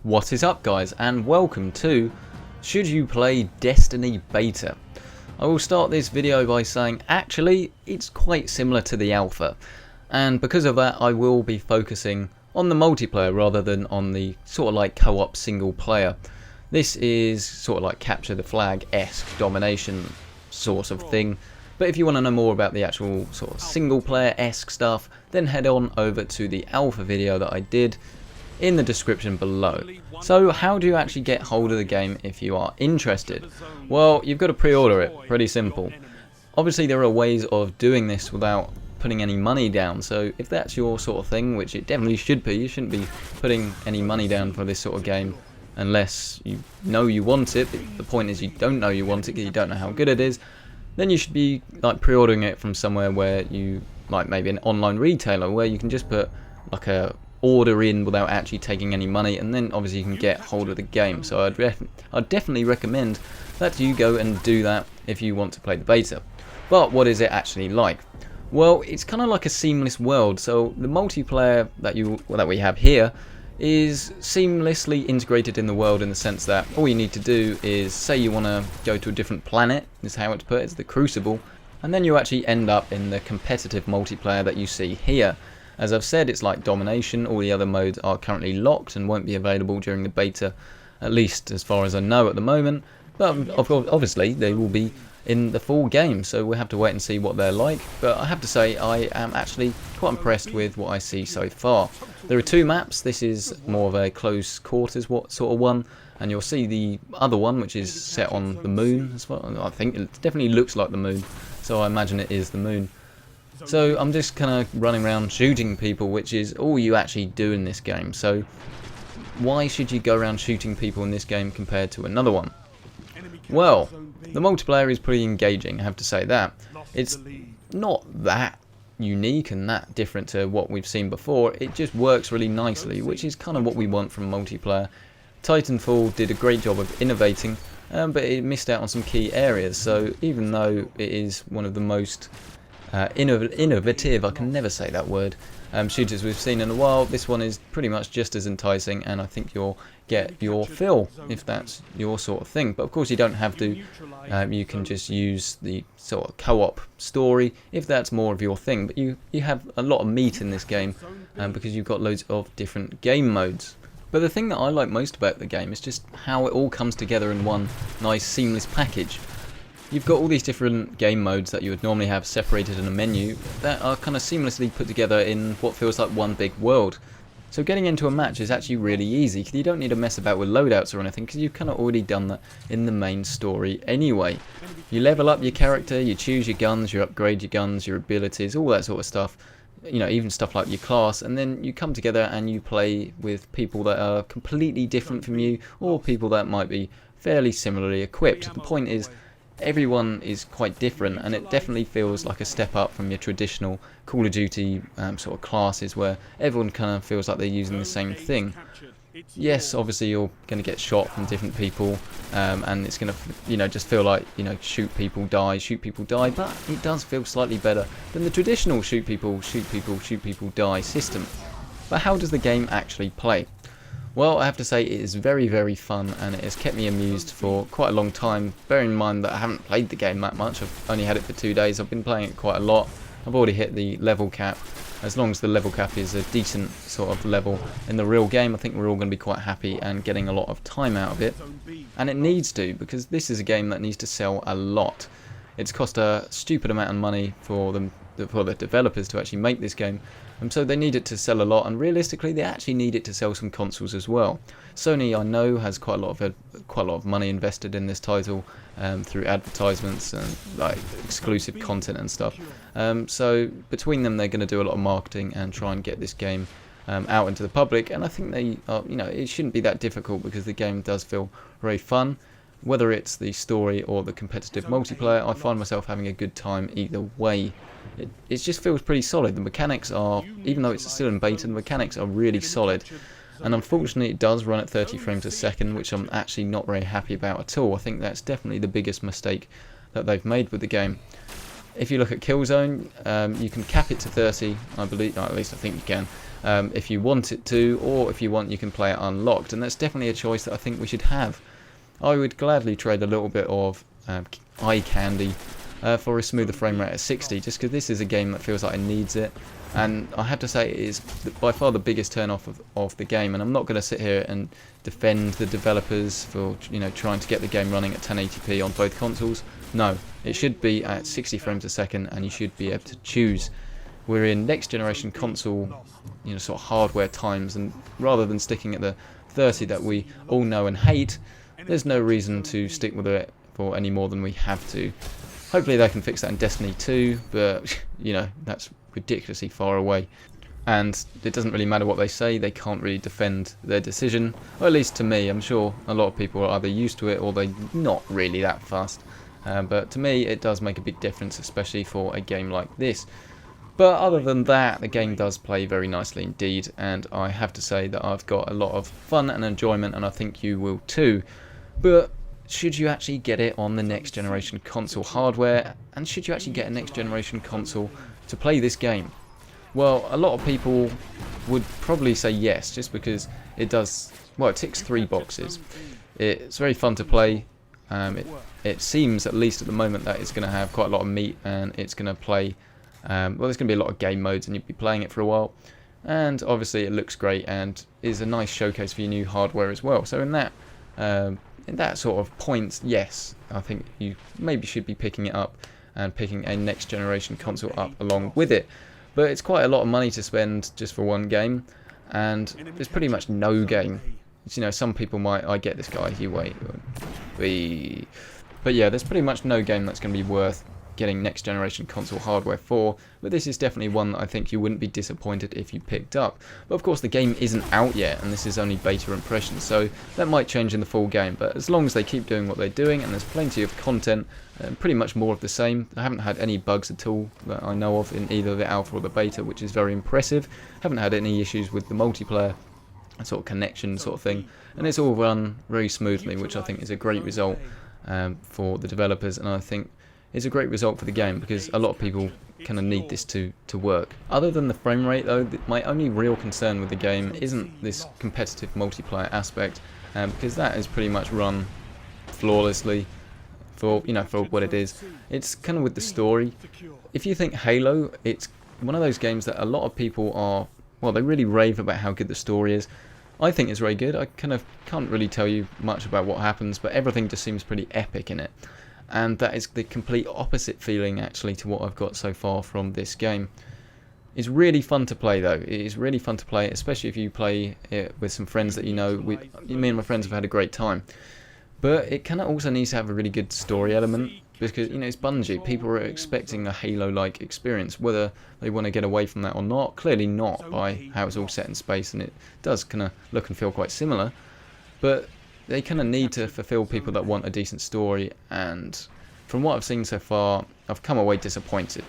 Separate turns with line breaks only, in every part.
What is up, guys, and welcome to Should You Play Destiny Beta? I will start this video by saying actually it's quite similar to the alpha, and because of that I will be focusing on the multiplayer rather than on the sort of like co-op single player. This is sort of like capture the flag-esque domination sort of thing, but if you want to know more about the actual sort of single player-esque stuff, then head on over to the alpha video that I did in the description below. So how do you actually get hold of the game if you are interested? Well, you've got to pre-order it, pretty simple. Obviously there are ways of doing this without putting any money down, so if that's your sort of thing, which it definitely should be, you shouldn't be putting any money down for this sort of game unless you know you want it. But the point is you don't know you want it because you don't know how good it is. Then you should be like pre-ordering it from somewhere where you, like maybe an online retailer, where you can just put like a order in without actually taking any money, and then obviously you can get hold of the game. So I'd definitely recommend that you go and do that if you want to play the beta. But what is it actually like? Well, it's kind of like a seamless world. So the multiplayer that we have here is seamlessly integrated in the world, in the sense that all you need to do is say you want to go to a different planet, is how it's put, it's the Crucible, and then you actually end up in the competitive multiplayer that you see here. As I've said, it's like domination. All the other modes are currently locked and won't be available during the beta, at least as far as I know at the moment, but obviously they will be in the full game, so we'll have to wait and see what they're like. But I have to say I am actually quite impressed with what I see so far. There are two maps. This is more of a close quarters sort of one, and you'll see the other one which is set on the moon as well. I think it definitely looks like the moon, so I imagine it is the moon. So I'm just kind of running around shooting people, which is all you actually do in this game. So why should you go around shooting people in this game compared to another one? Well, the multiplayer is pretty engaging, I have to say that. It's not that unique and that different to what we've seen before. It just works really nicely, which is kind of what we want from multiplayer. Titanfall did a great job of innovating, but it missed out on some key areas. So even though it is one of the most innovative, I can never say that word, shooters we've seen in a while, this one is pretty much just as enticing, and I think you'll get your fill if that's your sort of thing. But of course you don't have to. You can just use the sort of co-op story if that's more of your thing, but you have a lot of meat in this game because you've got loads of different game modes. But the thing that I like most about the game is just how it all comes together in one nice seamless package. You've got all these different game modes that you would normally have separated in a menu that are kind of seamlessly put together in what feels like one big world. So getting into a match is actually really easy because you don't need to mess about with loadouts or anything, because you've kind of already done that in the main story anyway. You level up your character, you choose your guns, you upgrade your guns, your abilities, all that sort of stuff. You know, even stuff like your class, and then you come together and you play with people that are completely different from you, or people that might be fairly similarly equipped. The point is, everyone is quite different, and it definitely feels like a step up from your traditional Call of Duty sort of classes where everyone kind of feels like they're using the same thing. Yes, obviously you're going to get shot from different people, and it's going to, just feel like, shoot people, die, but it does feel slightly better than the traditional shoot people, die system. But how does the game actually play? Well, I have to say it is very, very fun, and it has kept me amused for quite a long time, bearing in mind that I haven't played the game that much. I've only had it for 2 days. I've been playing it quite a lot. I've already hit the level cap. As long as the level cap is a decent sort of level in the real game, I think we're all going to be quite happy and getting a lot of time out of it. And it needs to, because this is a game that needs to sell a lot. It's cost a stupid amount of money for the developers to actually make this game, and so they need it to sell a lot, and realistically they actually need it to sell some consoles as well. Sony, I know, has quite a lot of money invested in this title through advertisements and like exclusive content and stuff. So between them they're going to do a lot of marketing and try and get this game out into the public, and I think they are, it shouldn't be that difficult because the game does feel very fun. Whether it's the story or the competitive multiplayer, I find myself having a good time either way. It just feels pretty solid. The mechanics are, even though it's still in beta, the mechanics are really solid. And unfortunately it does run at 30 frames a second, which I'm actually not very happy about at all. I think that's definitely the biggest mistake that they've made with the game. If you look at Killzone, you can cap it to 30, I believe, or at least I think you can. if you want it to, or if you want you can play it unlocked, and that's definitely a choice that I think we should have. I would gladly trade a little bit of eye candy for a smoother frame rate at 60, just because this is a game that feels like it needs it, and I have to say it is by far the biggest turn off of the game. And I'm not going to sit here and defend the developers for trying to get the game running at 1080p on both consoles. No, it should be at 60 frames a second, and you should be able to choose. We're in next generation console sort of hardware times, and rather than sticking at the 30 that we all know and hate, there's no reason to stick with it for any more than we have to. Hopefully they can fix that in Destiny 2, but that's ridiculously far away. And it doesn't really matter what they say, they can't really defend their decision. Or at least to me. I'm sure a lot of people are either used to it or they're not really that fast. But to me it does make a big difference, especially for a game like this. But other than that, the game does play very nicely indeed, and I have to say that I've got a lot of fun and enjoyment, and I think you will too. But should you actually get it on the next generation console hardware, and should you actually get a next generation console to play this game? Well, a lot of people would probably say yes, just because it does, well, it ticks 3 boxes. It's very fun to play. It seems, at least at the moment, that it's going to have quite a lot of meat, and it's going to play, well, there's going to be a lot of game modes, and you'll be playing it for a while. And obviously it looks great and is a nice showcase for your new hardware as well. So in that sort of point, yes, I think you maybe should be picking it up and picking a next generation console up along with it. But it's quite a lot of money to spend just for one game, and there's pretty much no game. Some people might, I get this guy, you wait. But yeah, there's pretty much no game that's going to be worth getting next generation console hardware for, but this is definitely one that I think you wouldn't be disappointed if you picked up. But of course the game isn't out yet, and this is only beta impressions, so that might change in the full game. But as long as they keep doing what they're doing, and there's plenty of content, pretty much more of the same. I haven't had any bugs at all that I know of in either the alpha or the beta, which is very impressive. Haven't had any issues with the multiplayer sort of connection sort of thing, and it's all run very smoothly, which I think is a great result for the developers, and I think it's a great result for the game, because a lot of people kind of need this to work. Other than the frame rate though, my only real concern with the game isn't this competitive multiplayer aspect, because that is pretty much run flawlessly for for what it is. It's kind of with the story. If you think Halo, it's one of those games that a lot of people are, well, they really rave about how good the story is. I think it's very good. I kind of can't really tell you much about what happens, but everything just seems pretty epic in it. And that is the complete opposite feeling actually to what I've got so far from this game. It's really fun to play though. It is really fun to play, especially if you play it with some friends that you know. Me and my friends have had a great time. But it kind of also needs to have a really good story element, because it's Bungie. People are expecting a Halo-like experience, whether they want to get away from that or not. Clearly not, by how it's all set in space, and it does kind of look and feel quite similar. But they kind of need to fulfill people that want a decent story, and from what I've seen so far, I've come away disappointed.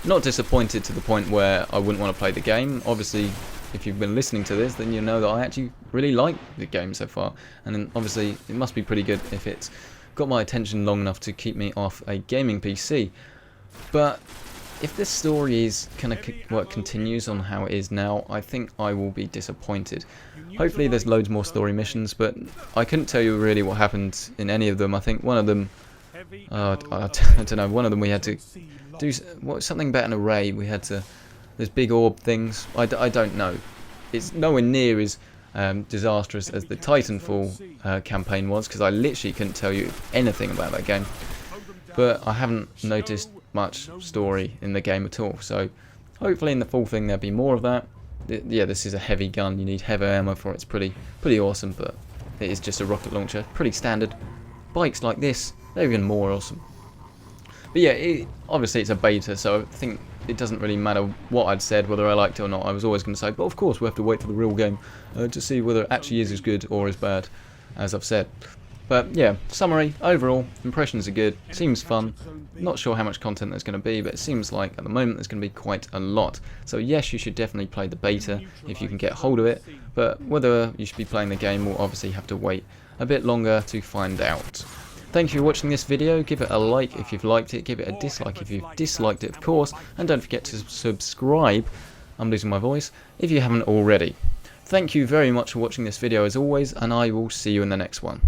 Not disappointed to the point where I wouldn't want to play the game. Obviously, if you've been listening to this, then you know that I actually really like the game so far, and then obviously it must be pretty good if it's got my attention long enough to keep me off a gaming PC. But if this story is kind of continues on how it is now, I think I will be disappointed. Hopefully there's loads more story missions, but I couldn't tell you really what happened in any of them. I think one of them, I don't know, one of them we had to do something about an array. We had to, there's big orb things. I don't know. It's nowhere near as disastrous as the Titanfall campaign was, because I literally couldn't tell you anything about that game. But I haven't noticed much story in the game at all, so hopefully in the full thing there'll be more of that. Yeah, this is a heavy gun, you need heavy ammo for it. It's pretty awesome, but it is just a rocket launcher, pretty standard. Bikes like this, they're even more awesome. But yeah, obviously it's a beta, so I think it doesn't really matter what I'd said, whether I liked it or not. I was always going to say, but of course we have to wait for the real game to see whether it actually is as good or as bad as I've said. But yeah, summary, overall, impressions are good, seems fun. Not sure how much content there's going to be, but it seems like at the moment there's going to be quite a lot. So yes, you should definitely play the beta if you can get hold of it, but whether you should be playing the game will obviously have to wait a bit longer to find out. Thank you for watching this video. Give it a like if you've liked it, give it a dislike if you've disliked it, of course, and don't forget to subscribe I'm losing my voice, if you haven't already. Thank you very much for watching this video as always, and I will see you in the next one.